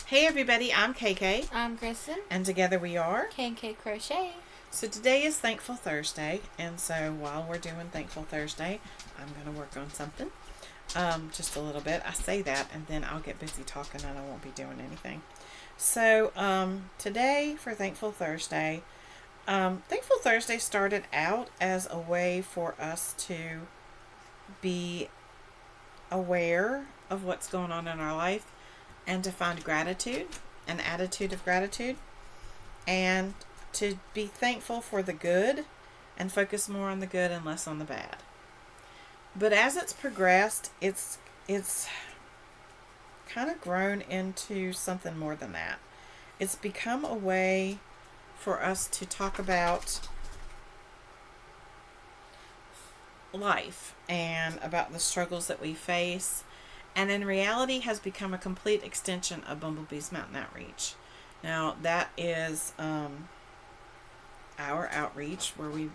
Hey everybody, I'm KK. I'm Kristen. And together we are K&K Crochet. So today is Thankful Thursday, and so while we're doing Thankful Thursday, I'm going to work on something. Just a little bit. I say that and then I'll get busy talking and I won't be doing anything. So today for Thankful Thursday, Thankful Thursday started out as a way for us to be aware of what's going on in our life and to find gratitude, an attitude of gratitude, and to be thankful for the good and focus more on the good and less on the bad. But as it's progressed, it's kind of grown into something more than that. It's become a way for us to talk about life and about the struggles that we face, and in reality has become a complete extension of Bumblebee's Mountain Outreach. Now that is our outreach where we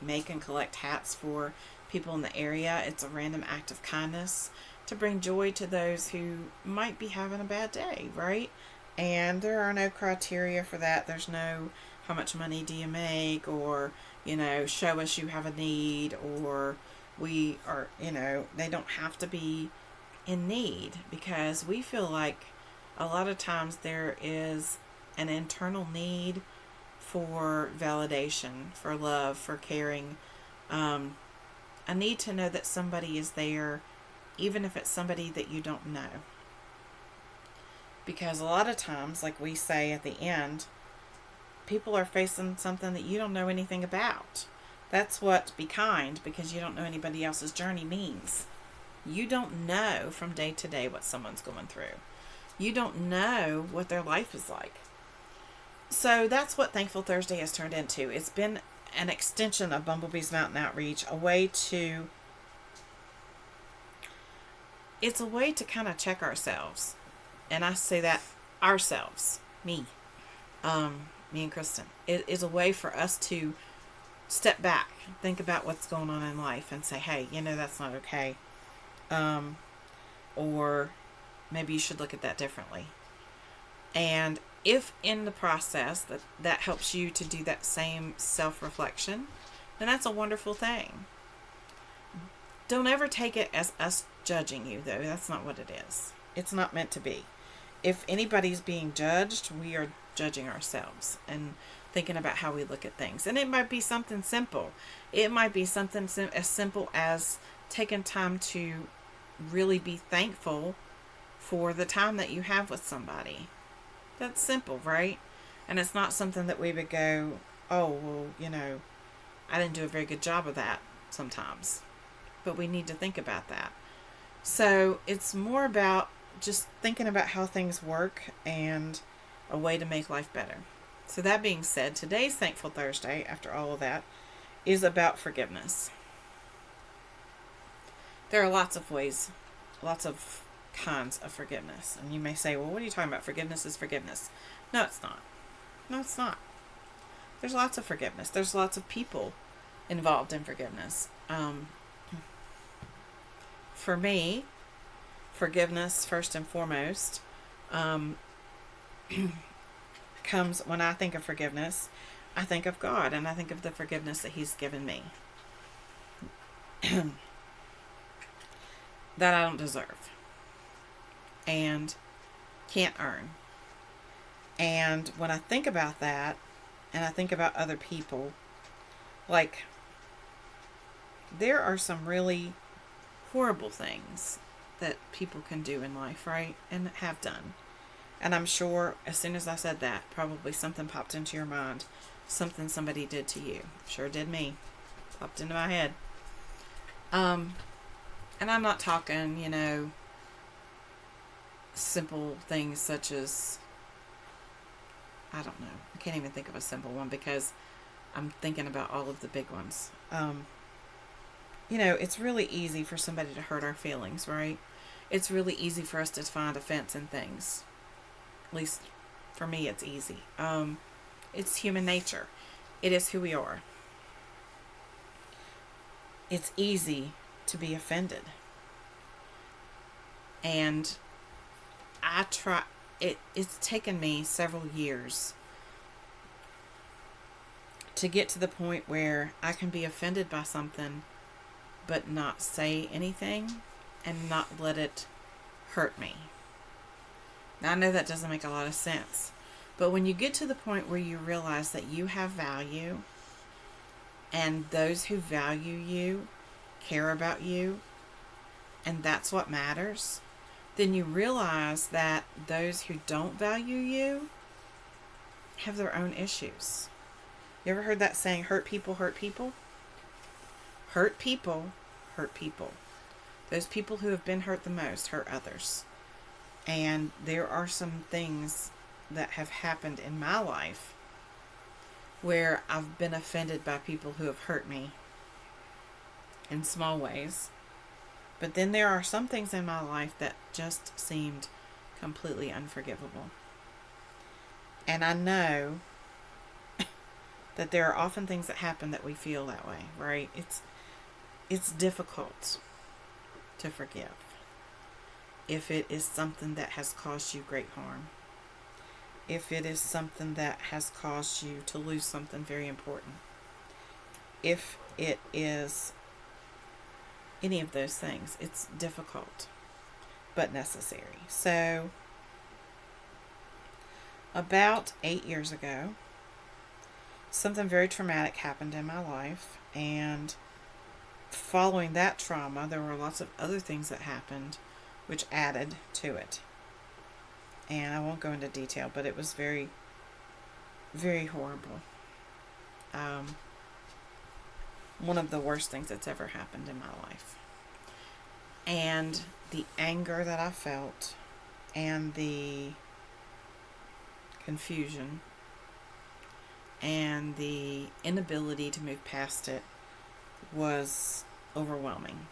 make and collect hats for people in the area. It's a random act of kindness to bring joy to those who might be having a bad day, right? And there are no criteria for that. There's no how much money do you make, or show us you have a need, or we are, they don't have to be in need, because we feel like a lot of times there is an internal need for validation, for love, for caring, a need to know that somebody is there, even if it's somebody that you don't know. Because a lot of times, like we say at the end, people are facing something that you don't know anything about. That's what be kind, because you don't know anybody else's journey means. You don't know from day to day what someone's going through. You don't know what their life is like. So that's what Thankful Thursday has turned into. It's been an extension of Bumblebee's Mountain Outreach, it's a way to kind of check ourselves. And I say that ourselves, me and Kristen. It is a way for us to step back, think about what's going on in life and say, hey, that's not okay. Or maybe you should look at that differently. And if in the process that helps you to do that same self-reflection, then that's a wonderful thing. Don't ever take it as us judging you, though. That's not what it is. It's not meant to be. If anybody's being judged, we are judging ourselves and thinking about how we look at things. And it might be something simple. It might be something as simple as taking time to really be thankful for the time that you have with somebody. That's simple, right? And it's not something that we would go, oh, well, I didn't do a very good job of that sometimes. But we need to think about that. So it's more about just thinking about how things work and a way to make life better. So that being said, today's Thankful Thursday, after all of that, is about forgiveness. There are lots of ways, lots of kinds of forgiveness. And you may say, well, what are you talking about? Forgiveness is forgiveness. No, it's not. No, it's not. There's lots of forgiveness. There's lots of people involved in forgiveness. For me, forgiveness, first and foremost, comes when I think of forgiveness, I think of God, and I think of the forgiveness that He's given me that I don't deserve and can't earn. And when I think about that, and I think about other people, like, there are some really horrible things that people can do in life, right? And have done. And I'm sure as soon as I said that, probably something popped into your mind. Something somebody did to you. Sure did me. Popped into my head. And I'm not talking, simple things such as, I don't know. I can't even think of a simple one because I'm thinking about all of the big ones. It's really easy for somebody to hurt our feelings, right? It's really easy for us to find offense in things. At least for me, it's easy. It's human nature. It is who we are. It's easy to be offended. And it's taken me several years to get to the point where I can be offended by something but not say anything and not let it hurt me. Now, I know that doesn't make a lot of sense, but when you get to the point where you realize that you have value and those who value you care about you, and that's what matters, then you realize that those who don't value you have their own issues. You ever heard that saying, hurt people hurt people? Hurt people hurt people. Those people who have been hurt the most hurt others. And there are some things that have happened in my life where I've been offended by people who have hurt me in small ways. But then there are some things in my life that just seemed completely unforgivable. And I know that there are often things that happen that we feel that way, right? It's difficult to forgive if it is something that has caused you great harm. If it is something that has caused you to lose something very important. If it is any of those things, it's difficult but necessary. So about 8 years ago, something very traumatic happened in my life, and following that trauma, there were lots of other things that happened which added to it. And I won't go into detail, but it was very, very horrible. One of the worst things that's ever happened in my life. And the anger that I felt and the confusion and the inability to move past it was overwhelming.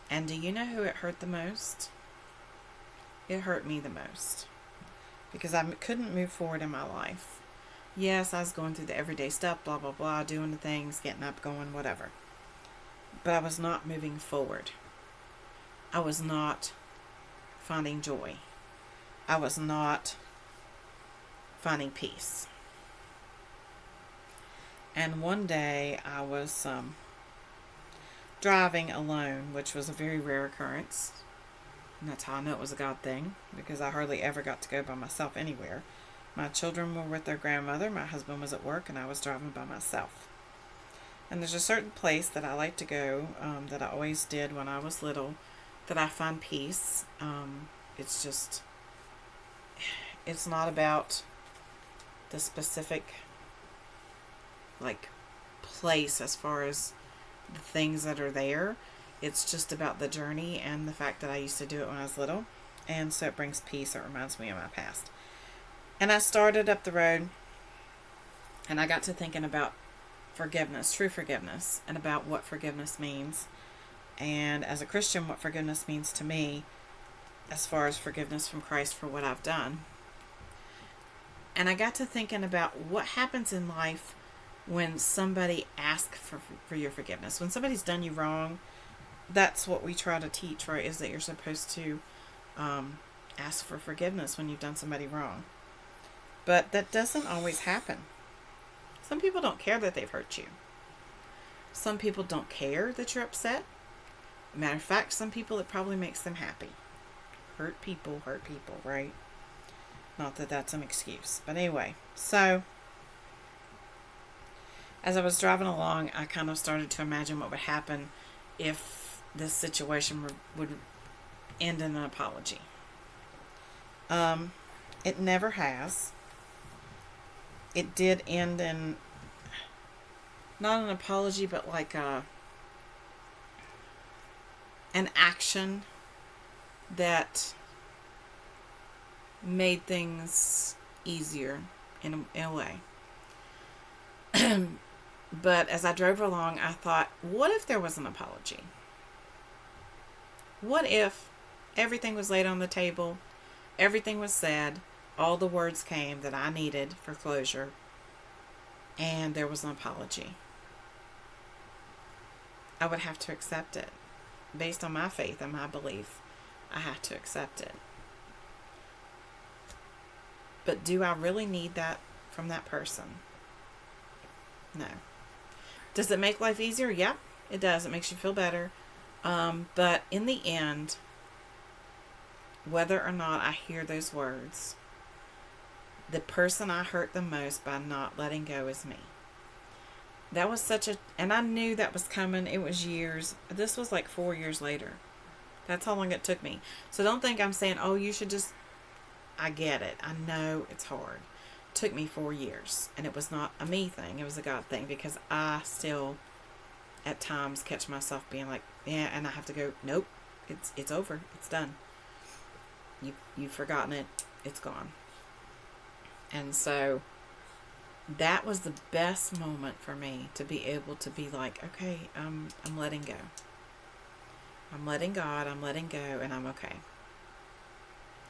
And do you know who it hurt the most? It hurt me the most. Because I couldn't move forward in my life. Yes, I was going through the everyday stuff, blah, blah, blah, doing the things, getting up, going, whatever. But I was not moving forward. I was not finding joy. I was not finding peace. And one day I was driving alone, which was a very rare occurrence. And that's how I know it was a God thing, because I hardly ever got to go by myself anywhere. My children were with their grandmother, my husband was at work, and I was driving by myself. And there's a certain place that I like to go, that I always did when I was little, that I find peace. It's not about the specific, place as far as the things that are there. It's just about the journey and the fact that I used to do it when I was little. And so it brings peace. It reminds me of my past. And I started up the road, and I got to thinking about forgiveness, true forgiveness, and about what forgiveness means. And as a Christian, what forgiveness means to me, as far as forgiveness from Christ for what I've done. And I got to thinking about what happens in life when somebody asks for your forgiveness. When somebody's done you wrong, that's what we try to teach, right? Is that you're supposed to ask for forgiveness when you've done somebody wrong. But that doesn't always happen. Some people don't care that they've hurt you. Some people don't care that you're upset. Matter of fact, some people, it probably makes them happy. Hurt people, right? Not that that's an excuse. But anyway, so as I was driving along, I kind of started to imagine what would happen if this situation would end in an apology. It never has. It did end in not an apology, but like an action that made things easier in a way. But as I drove along, I thought, what if there was an apology? What if everything was laid on the table, everything was said, all the words came that I needed for closure, and there was an apology? I would have to accept it. Based on my faith and my belief, I have to accept it. But do I really need that from that person? No. Does it make life easier? Yeah, it does. It makes you feel better. But in the end, whether or not I hear those words, the person I hurt the most by not letting go is me. That was and I knew that was coming. It was years. This was like 4 years later. That's how long it took me. So don't think I'm saying, oh, you should just, I get it. I know it's hard. It took me 4 years. And it was not a me thing. It was a God thing. Because I still, at times, catch myself being like, yeah, and I have to go, nope, it's over. It's done. You've forgotten it. It's gone. And so that was the best moment for me to be able to be like, okay, I'm letting go. I'm letting God, I'm letting go, and I'm okay.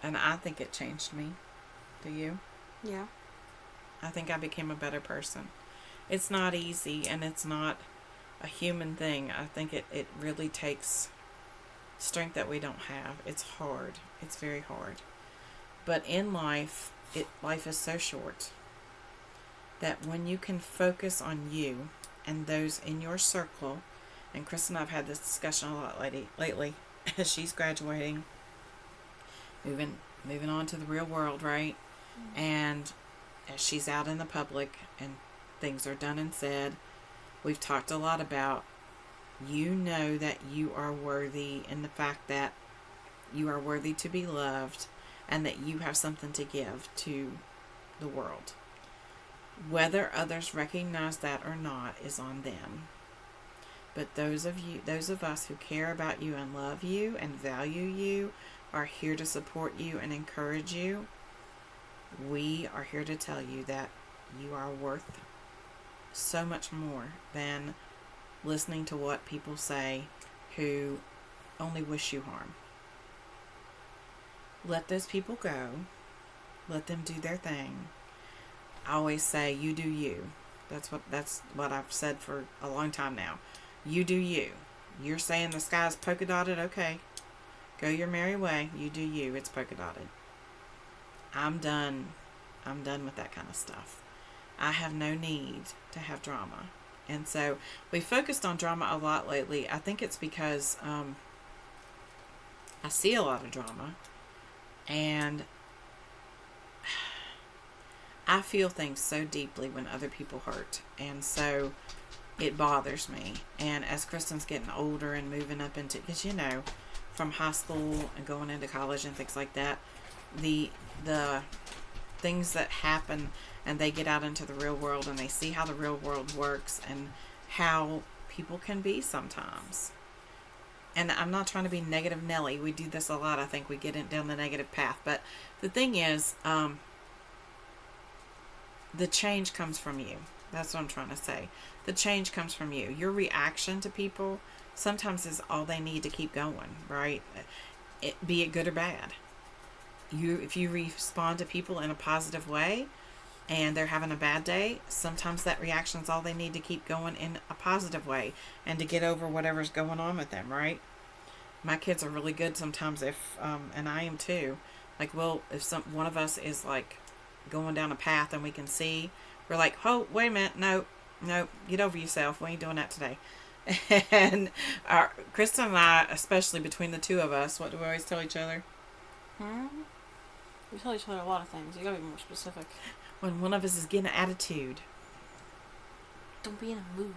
And I think it changed me. Do you? Yeah. I think I became a better person. It's not easy, and it's not a human thing. I think it really takes strength that we don't have. It's hard. It's very hard. But in life, life is so short that when you can focus on you and those in your circle, and Chris and I have had this discussion a lot lately as she's graduating, moving on to the real world, right? Mm-hmm. And as she's out in the public and things are done and said, we've talked a lot about, you know, that you are worthy, and the fact that you are worthy to be loved, and that you have something to give to the world. Whether others recognize that or not is on them. But those of us who care about you and love you and value you, are here to support you and encourage you. We are here to tell you that you are worth so much more than listening to what people say who only wish you harm. Let those people go. Let them do their thing. I always say, you do you. That's what I've said for a long time now. You do you. You're saying the sky's polka dotted? Okay. Go your merry way. You do you. It's polka dotted. I'm done. I'm done with that kind of stuff. I have no need to have drama. And so we focused on drama a lot lately. I think it's because I see a lot of drama. And I feel things so deeply when other people hurt. And so it bothers me. And as Kristen's getting older and moving up into, because you know, from high school and going into college and things like that, the things that happen, and they get out into the real world and they see how the real world works and how people can be sometimes. And I'm not trying to be negative Nelly. We do this a lot. I think we get down the negative path. But the thing is, the change comes from you. That's what I'm trying to say. The change comes from you. Your reaction to people sometimes is all they need to keep going, right? Be it good or bad. If you respond to people in a positive way and they're having a bad day, sometimes that reaction is all they need to keep going in a positive way and to get over whatever's going on with them, right? My kids are really good sometimes and I am too. Like, if one of us is like going down a path and we can see, we're like, oh, wait a minute, no, get over yourself. We ain't doing that today. And Kristen and I, especially between the two of us, what do we always tell each other? We tell each other a lot of things. You gotta be more specific. When one of us is getting an attitude, don't be in a mood.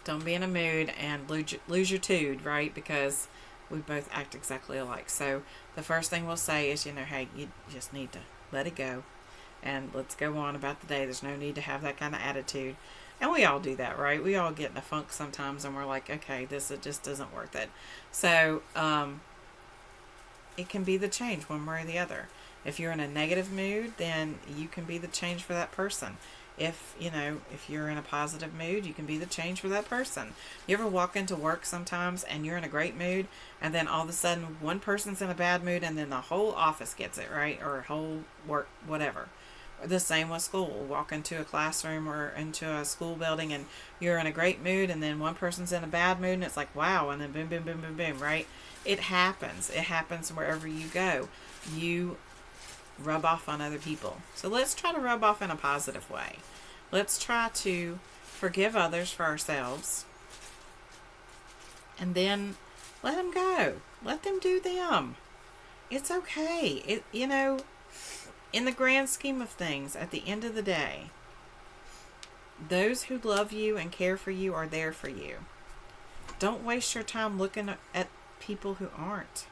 Don't be in a mood and lose your tude, right? Because we both act exactly alike. So the first thing we'll say is, hey, you just need to let it go. And let's go on about the day. There's no need to have that kind of attitude. And we all do that, right? We all get in a funk sometimes and we're like, okay, it just isn't worth it. So it can be the change one way or the other. If you're in a negative mood, then you can be the change for that person. If you're in a positive mood, you can be the change for that person. You ever walk into work sometimes and you're in a great mood, and then all of a sudden one person's in a bad mood and then the whole office gets it, right? Or whole work, whatever. The same with school. Walk into a classroom or into a school building and you're in a great mood, and then one person's in a bad mood and it's like, wow, and then boom, boom, boom, boom, boom, right? It happens. It happens wherever you go. You rub off on other people. So let's try to rub off in a positive way. Let's try to forgive others for ourselves. And then let them go. Let them do them. It's okay. In the grand scheme of things, at the end of the day, those who love you and care for you are there for you. Don't waste your time looking at people who aren't.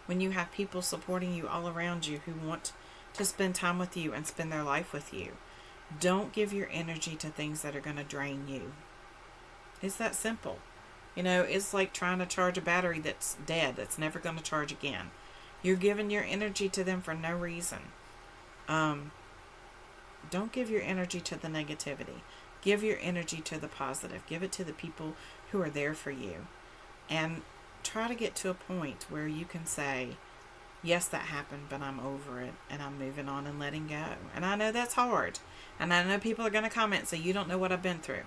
When you have people supporting you all around you who want to spend time with you and spend their life with you, don't give your energy to things that are going to drain you. It's that simple. It's like trying to charge a battery that's dead, that's never going to charge again. You're giving your energy to them for no reason. Don't give your energy to the negativity. Give your energy to the positive. Give it to the people who are there for you. And try to get to a point where you can say, yes, that happened, but I'm over it, and I'm moving on and letting go. And I know that's hard. And I know people are going to comment and say, you don't know what I've been through.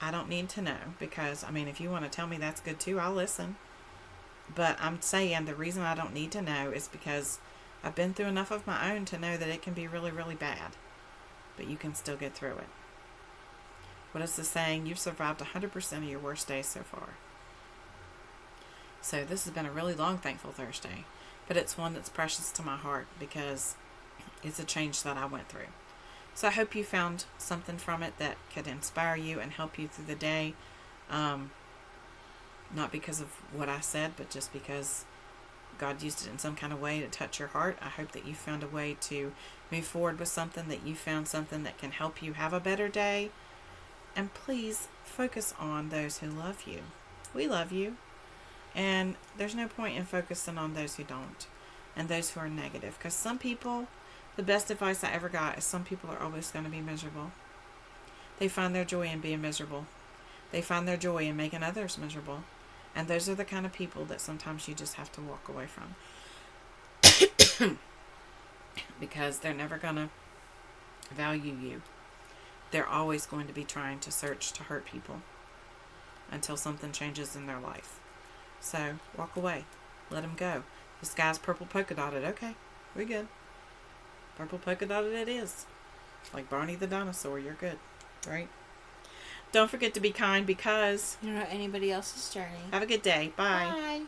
I don't need to know, because, if you want to tell me, that's good too. I'll listen. But I'm saying the reason I don't need to know is because I've been through enough of my own to know that it can be really, really bad. But you can still get through it. What is the saying? You've survived 100% of your worst days so far. So this has been a really long Thankful Thursday. But it's one that's precious to my heart because it's a change that I went through. So I hope you found something from it that could inspire you and help you through the day. Not because of what I said, but just because God used it in some kind of way to touch your heart. I hope that you found a way to move forward with something, that you found something that can help you have a better day. And please focus on those who love you. We love you. And there's no point in focusing on those who don't and those who are negative. Because some people, the best advice I ever got is some people are always going to be miserable. They find their joy in being miserable. They find their joy in making others miserable. And those are the kind of people that sometimes you just have to walk away from. Because they're never going to value you. They're always going to be trying to search to hurt people until something changes in their life. So, walk away. Let them go. The sky's purple polka dotted. Okay, we're good. Purple polka dotted it is. Like Barney the dinosaur, you're good. Right? Don't forget to be kind because you're not anybody else's journey. Have a good day. Bye. Bye.